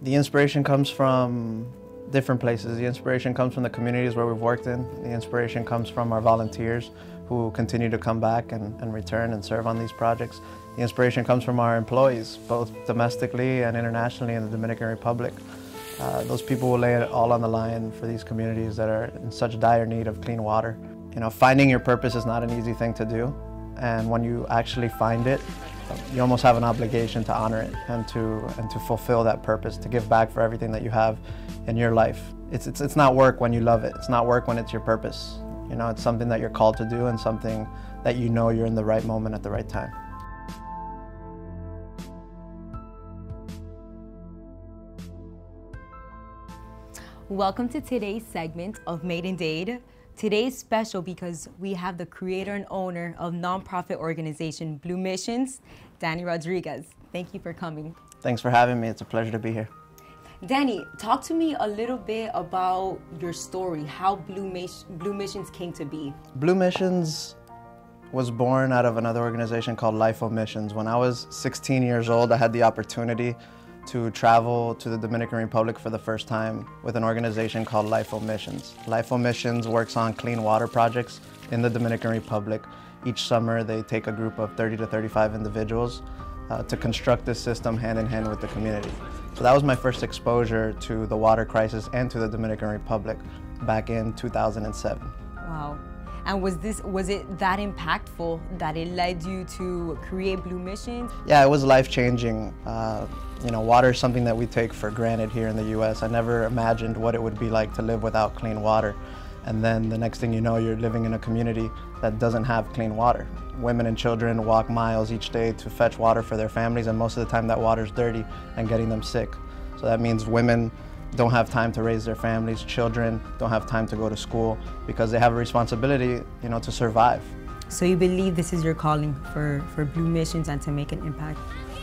The inspiration comes from different places. The inspiration comes from the communities where we've worked in. The inspiration comes from our volunteers who continue to come back and return and serve on these projects. The inspiration comes from our employees, both domestically and internationally in the Dominican Republic. Those people will lay it all on the line for these communities that are in such dire need of clean water. You know, finding your purpose is not an easy thing to do, and when you actually find it, you almost have an obligation to honor it and to fulfill that purpose, to give back for everything that you have in your life. It's not work when you love it. It's not work when it's your purpose. You know, it's something that you're called to do and something that you know you're in the right moment at the right time. Welcome to today's segment of Made in Dade. Today is special because we have the creator and owner of nonprofit organization Blue Missions, Danny Rodriguez. Thank you for coming. Thanks for having me. It's a pleasure to be here. Danny, talk to me a little bit about your story, how Blue Missions came to be. Blue Missions was born out of another organization called LIFO Missions. When I was 16 years old, I had the opportunity to travel to the Dominican Republic for the first time with an organization called LIFO Missions. LIFO Missions works on clean water projects in the Dominican Republic. Each summer they take a group of 30 to 35 individuals to construct this system hand in hand with the community. So that was my first exposure to the water crisis and to the Dominican Republic back in 2007. Wow. And was it that impactful that it led you to create Blue Missions? Yeah, it was life-changing. You know, water is something that we take for granted here in the U.S. I never imagined what it would be like to live without clean water. And then the next thing you know, you're living in a community that doesn't have clean water. Women and children walk miles each day to fetch water for their families, and most of the time that water's dirty and getting them sick. So that means women don't have time to raise their families, children don't have time to go to school because they have a responsibility, you know, to survive. So you believe this is your calling for Blue Missions and to make an impact?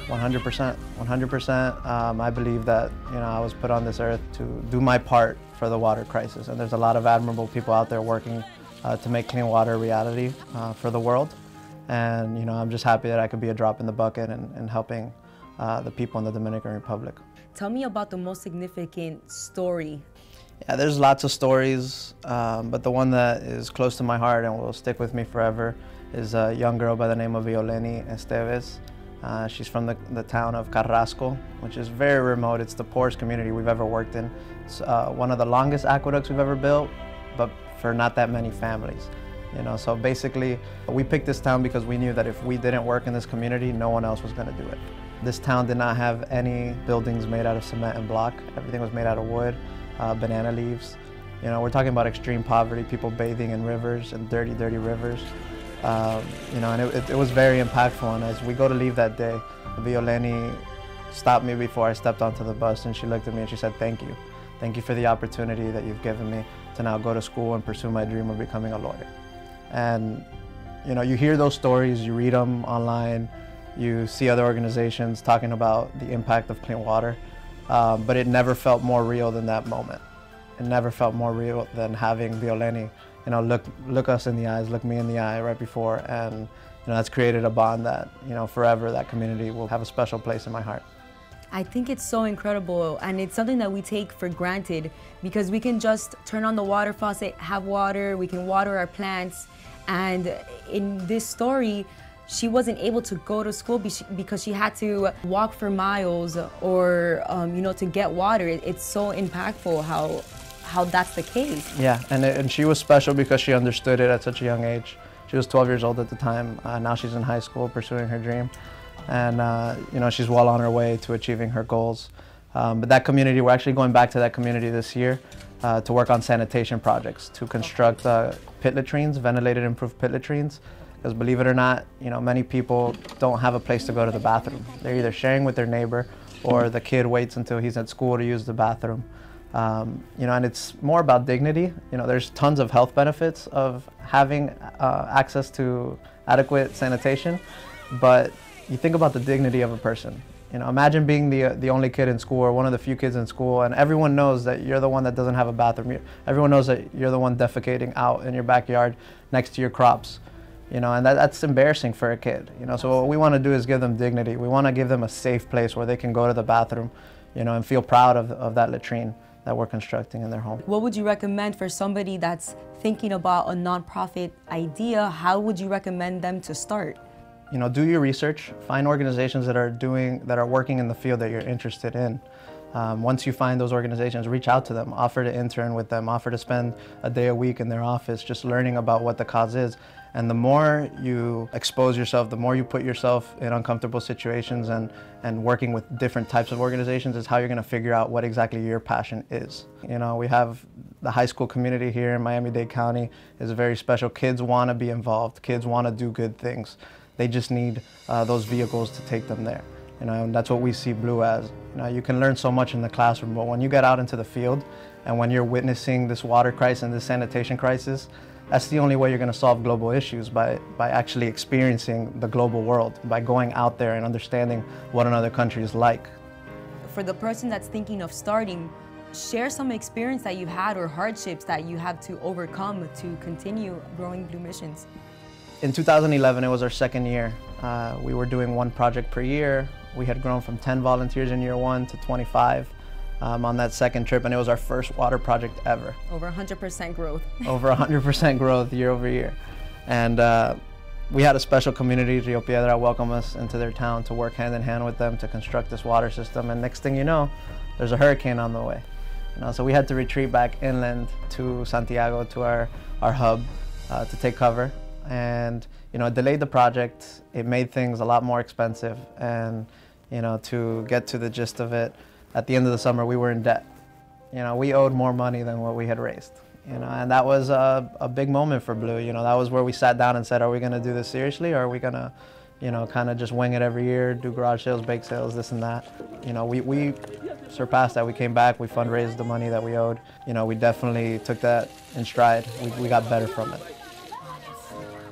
100%, 100%. I believe that, you know, I was put on this earth to do my part for the water crisis, and there's a lot of admirable people out there working to make clean water a reality for the world. And, you know, I'm just happy that I could be a drop in the bucket and helping the people in the Dominican Republic. Tell me about the most significant story. Yeah, there's lots of stories, but the one that is close to my heart and will stick with me forever is a young girl by the name of Violeni Esteves. She's from the town of Carrasco, which is very remote. It's the poorest community we've ever worked in. It's one of the longest aqueducts we've ever built, but for not that many families. You know, so basically, we picked this town because we knew that if we didn't work in this community, no one else was going to do it. This town did not have any buildings made out of cement and block. Everything was made out of wood, banana leaves. You know, we're talking about extreme poverty, people bathing in rivers, and dirty, dirty rivers. You know, and it was very impactful. And as we go to leave that day, Violeni stopped me before I stepped onto the bus, and she looked at me and she said, "Thank you. Thank you for the opportunity that you've given me to now go to school and pursue my dream of becoming a lawyer." And, you know, you hear those stories, you read them online, you see other organizations talking about the impact of clean water, but it never felt more real than that moment. It never felt more real than having Violeni, you know, look us in the eyes, look me in the eye right before, and, you know, that's created a bond that, you know, forever that community will have a special place in my heart. I think it's so incredible, and it's something that we take for granted because we can just turn on the water faucet, have water, we can water our plants, and in this story, she wasn't able to go to school because she had to walk for miles or, you know, to get water. It's so impactful how that's the case. Yeah, and she was special because she understood it at such a young age. She was 12 years old at the time. Now she's in high school pursuing her dream. And, you know, she's well on her way to achieving her goals. But that community, we're actually going back to that community this year to work on sanitation projects, to construct pit latrines, ventilated improved pit latrines. Because believe it or not, you know, many people don't have a place to go to the bathroom. They're either sharing with their neighbor or the kid waits until he's at school to use the bathroom. You know, and it's more about dignity. You know, there's tons of health benefits of having access to adequate sanitation, but you think about the dignity of a person. You know, imagine being the only kid in school or one of the few kids in school, and everyone knows that you're the one that doesn't have a bathroom. Everyone knows that you're the one defecating out in your backyard next to your crops. You know, and that's embarrassing for a kid. You know, so what we want to do is give them dignity. We want to give them a safe place where they can go to the bathroom, and feel proud of that latrine that we're constructing in their home. What would you recommend for somebody that's thinking about a nonprofit idea? How would you recommend them to start? Do your research, find organizations that are working in the field that you're interested in. Once you find those organizations, reach out to them, offer to intern with them, offer to spend a day a week in their office just learning about what the cause is. And the more you expose yourself, the more you put yourself in uncomfortable situations and working with different types of organizations is how you're going to figure out what exactly your passion is. We have the high school community here in Miami-Dade County is very special. Kids want to be involved. Kids want to do good things. They just need those vehicles to take them there. And that's what we see Blue as. You can learn so much in the classroom, but when you get out into the field and when you're witnessing this water crisis and this sanitation crisis, that's the only way you're going to solve global issues, by actually experiencing the global world, by going out there and understanding what another country is like. For the person that's thinking of starting, share some experience that you've had or hardships that you have to overcome to continue growing Blue Missions. In 2011, it was our second year. We were doing one project per year. We had grown from 10 volunteers in year one to 25 on that second trip, and it was our first water project ever. Over 100% growth. Over 100% growth year over year. And we had a special community, Rio Piedra, welcome us into their town to work hand in hand with them to construct this water system. And next thing you know, there's a hurricane on the way. So we had to retreat back inland to Santiago, to our hub, to take cover. And it delayed the project. It made things a lot more expensive. And to get to the gist of it, at the end of the summer we were in debt. We owed more money than what we had raised. And that was a big moment for Blue. That was where we sat down and said, are we going to do this seriously, or are we going to kind of just wing it every year, do garage sales, bake sales, this and that. We surpassed that. We came back, we fundraised the money that we owed. We definitely took that in stride. We got better from it.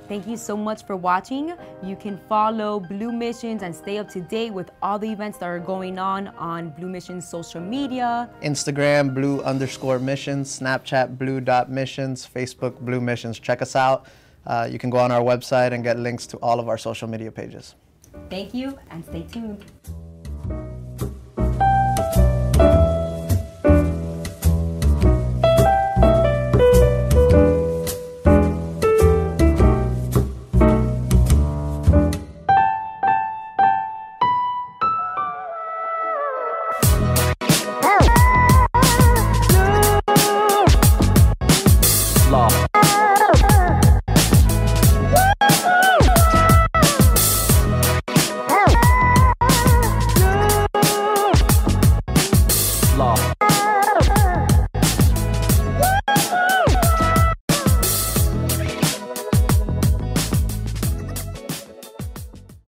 Thank you so much for watching. You can follow Blue Missions and stay up to date with all the events that are going on Blue Missions social media. Instagram, blue_missions, Snapchat, blue.missions, Facebook, Blue Missions. Check us out. You can go on our website and get links to all of our social media pages. Thank you, and stay tuned.